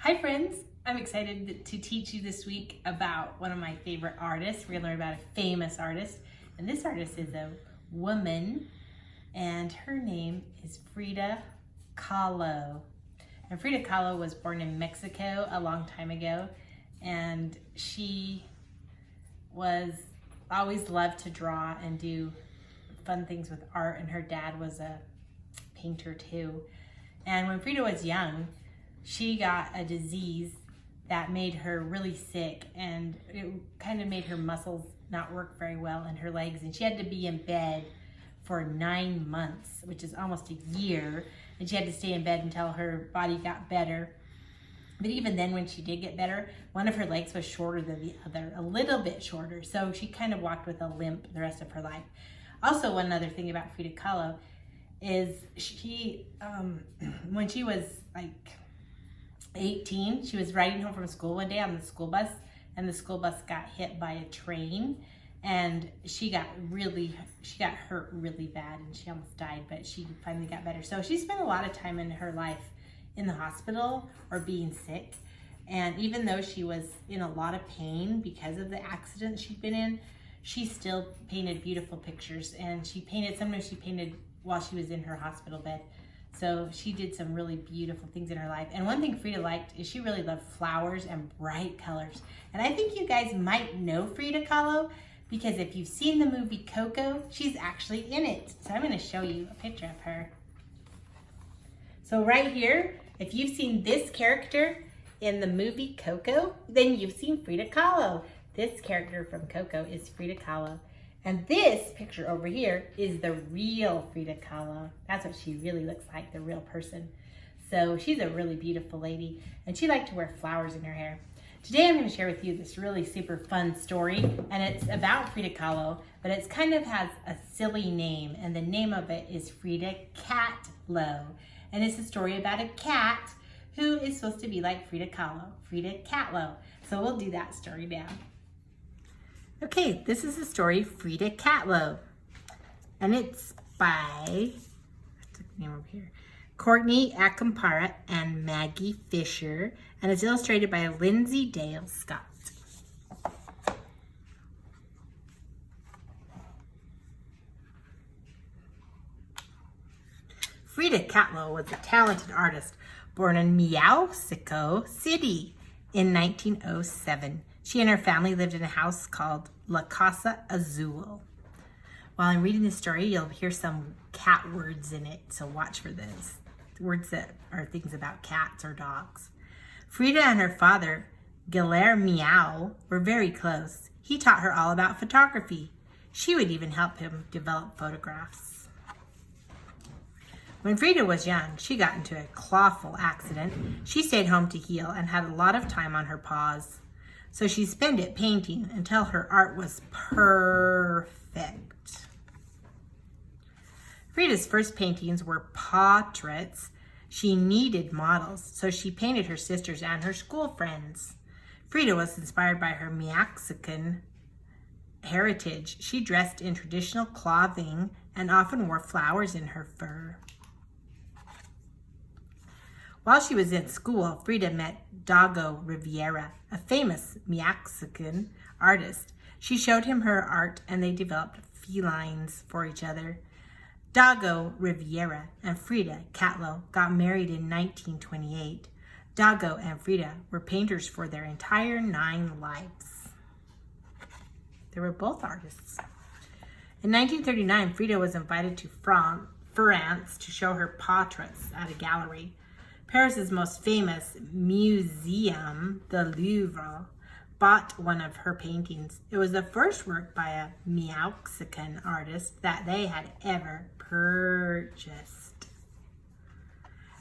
Hi friends, I'm excited to teach you this week about one of my favorite artists. We're gonna learn about a famous artist, and this artist is a woman, and her name is Frida Kahlo. And Frida Kahlo was born in Mexico a long time ago, and she was always loved to draw and do fun things with art, and her dad was a painter too. And when Frida was young, she got a disease that made her really sick, and it kind of made her muscles not work very well in her legs, and she had to be in bed for 9 months, which is almost a year, and she had to stay in bed until her body got better. But even then, when she did get better, one of her legs was shorter than the other, a little bit shorter, so she kind of walked with a limp the rest of her life. Also, one other thing about Frida Kahlo is she, when she was like 18, she was riding home from school one day on the school bus, and the school bus got hit by a train, and she got hurt really bad, and she almost died, but she finally got better. So she spent a lot of time in her life in the hospital or being sick, and even though she was in a lot of pain because of the accident she'd been in, she still painted beautiful pictures, and sometimes she painted while she was in her hospital bed. So she did some really beautiful things in her life. And one thing Frida liked is she really loved flowers and bright colors. And I think you guys might know Frida Kahlo because if you've seen the movie Coco, she's actually in it. So I'm going to show you a picture of her. So right here, if you've seen this character in the movie Coco, then you've seen Frida Kahlo. This character from Coco is Frida Kahlo. And this picture over here is the real Frida Kahlo. That's what she really looks like, the real person. So she's a really beautiful lady, and she liked to wear flowers in her hair. Today I'm going to share with you this really super fun story, and it's about Frida Kahlo, but it kind of has a silly name, and the name of it is Frida Catlo. And it's a story about a cat who is supposed to be like Frida Kahlo, Frida Catlo. So we'll do that story now. Okay, this is the story Frida Catlo, and it's by, what's the name over here? Courtney Acampara and Maggie Fisher, and it's illustrated by Lindsay Dale Scott. Frida Catlo was a talented artist born in Mexico City in 1907. She and her family lived in a house called La Casa Azul. While I'm reading the story, you'll hear some cat words in it, so watch for those. Words that are things about cats or dogs. Frida and her father, Guillermo, were very close. He taught her all about photography. She would even help him develop photographs. When Frida was young, she got into a clawful accident. She stayed home to heal and had a lot of time on her paws. So she spent it painting until her art was perfect. Frida's first paintings were portraits. She needed models, so she painted her sisters and her school friends. Frida was inspired by her Mexican heritage. She dressed in traditional clothing and often wore flowers in her fur. While she was in school, Frida met Dago Rivera, a famous Mexican artist. She showed him her art, and they developed felines for each other. Dago Rivera and Frida Catlo got married in 1928. Dago and Frida were painters for their entire 9 lives. They were both artists. In 1939, Frida was invited to France to show her portraits at a gallery. Paris's most famous museum, the Louvre, bought one of her paintings. It was the first work by a Mexican artist that they had ever purchased.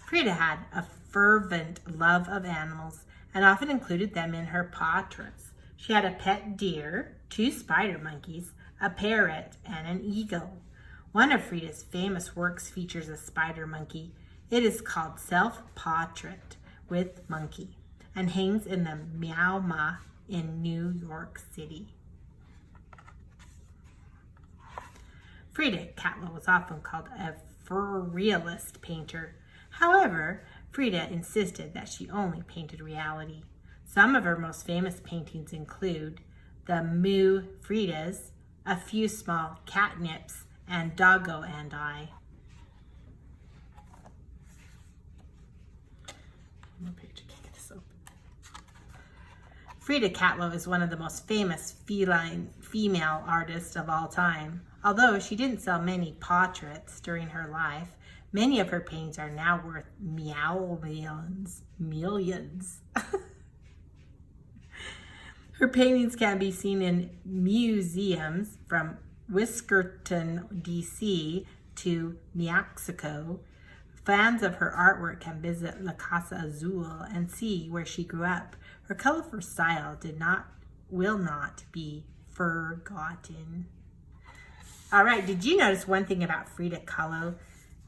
Frida had a fervent love of animals and often included them in her portraits. She had a pet deer, 2 spider monkeys, a parrot, and an eagle. One of Frida's famous works features a spider monkey. It is called Self-Portrait with Monkey and hangs in the MoMA in New York City. Frida Catlo was often called a surrealist painter. However, Frida insisted that she only painted reality. Some of her most famous paintings include the Moo Fridas, A Few Small Catnips, and Doggo and I. Frida Catlo is one of the most famous female artists of all time. Although she didn't sell many portraits during her life, many of her paintings are now worth millions. Her paintings can be seen in museums from Whiskerton, D.C. to Mexico. Fans of her artwork can visit La Casa Azul and see where she grew up. Her colorful style will not be forgotten. All right, did you notice one thing about Frida Kahlo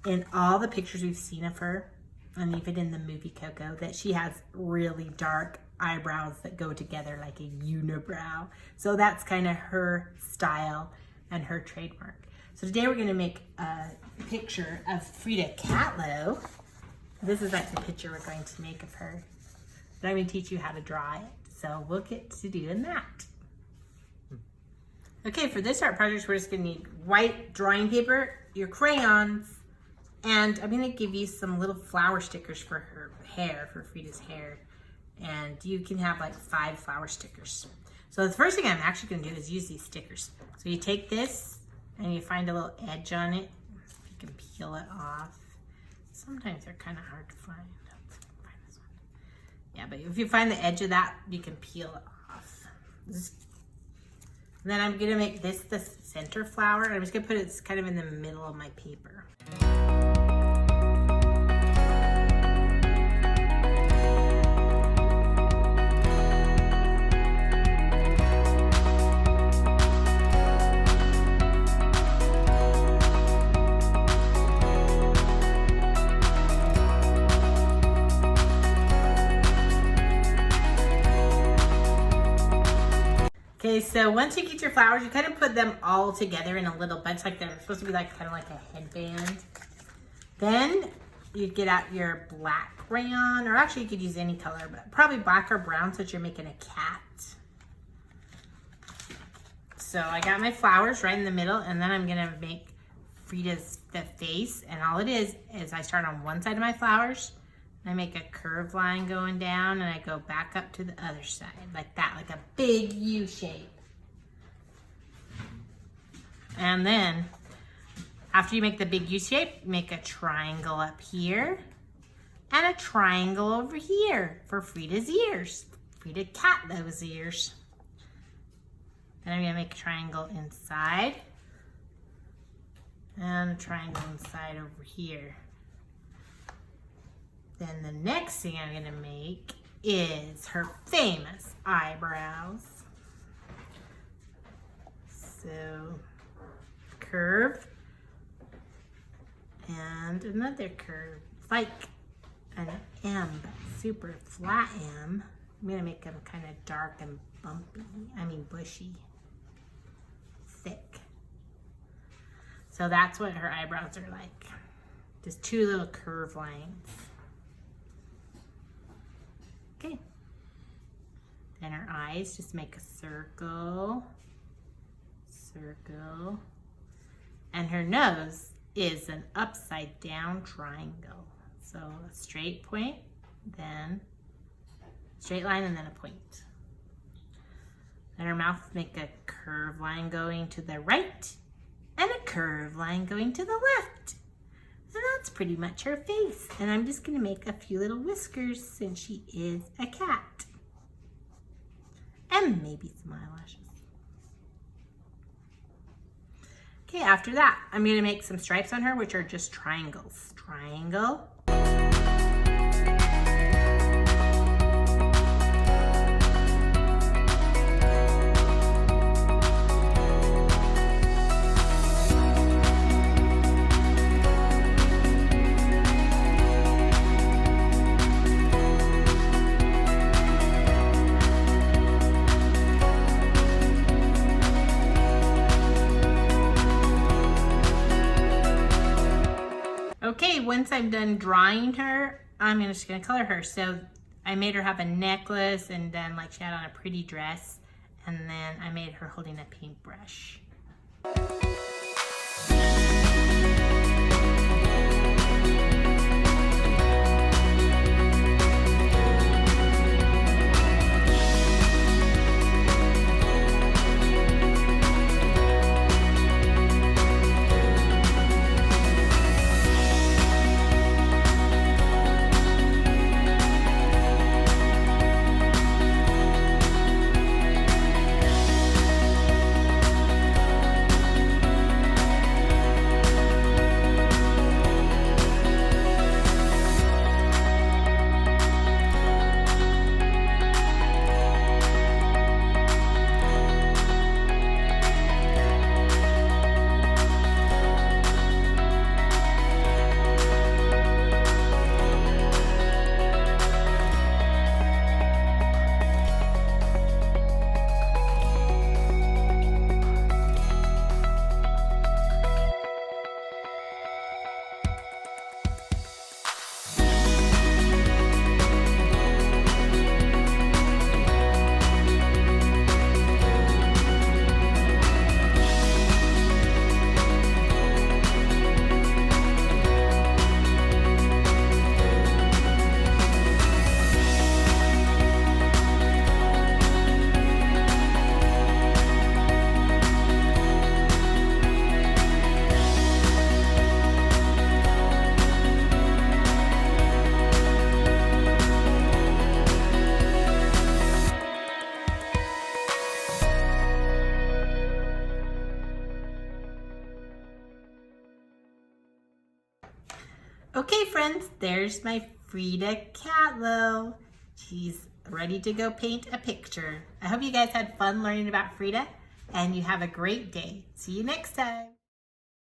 in all the pictures we've seen of her, and even in the movie Coco, that she has really dark eyebrows that go together like a unibrow. So that's kind of her style and her trademark. So today we're going to make a picture of Frida Kahlo. This is like the picture we're going to make of her. But I'm going to teach you how to draw it. So we'll get to doing that. Okay, for this art project, we're just going to need white drawing paper, your crayons, and I'm going to give you some little flower stickers for her hair, for Frida's hair. And you can have like 5 flower stickers. So the first thing I'm actually going to do is use these stickers. So you take this and you find a little edge on it. You can peel it off. Sometimes they're kind of hard to find. Find this one. Yeah, but if you find the edge of that, you can peel it off. And then I'm going to make this the center flower. And I'm just going to put it kind of in the middle of my paper. Okay, so once you get your flowers, you kind of put them all together in a little bunch, like they're supposed to be like kind of like a headband. Then you get out your black crayon, or actually you could use any color, but probably black or brown since you're making a cat. So I got my flowers right in the middle, and then I'm gonna make Frida's the face, and all it is I start on one side of my flowers, I make a curved line going down, and I go back up to the other side, like that, like a big U shape. And then, after you make the big U shape, make a triangle up here, and a triangle over here for Frida's ears. Frida Catlo's ears. Then I'm gonna make a triangle inside, and a triangle inside over here. Then the next thing I'm going to make is her famous eyebrows. So, curve, and another curve, like an M, but super flat M. I'm going to make them kind of dark and bushy, thick. So that's what her eyebrows are like. Just 2 little curved lines. Okay. Then her eyes, just make a circle, circle. And her nose is an upside down triangle. So a straight point, then straight line, and then a point. Then her mouth, make a curved line going to the right and a curved line going to the left. And that's pretty much her face. And I'm just going to make a few little whiskers since she is a cat. And maybe some eyelashes. Okay, after that, I'm going to make some stripes on her, which are just triangles. Triangle. Okay, once I'm done drawing her, I'm just gonna color her. So I made her have a necklace, and then like she had on a pretty dress, and then I made her holding a paintbrush. Okay, friends, there's my Frida Catlo. She's ready to go paint a picture. I hope you guys had fun learning about Frida, and you have a great day. See you next time.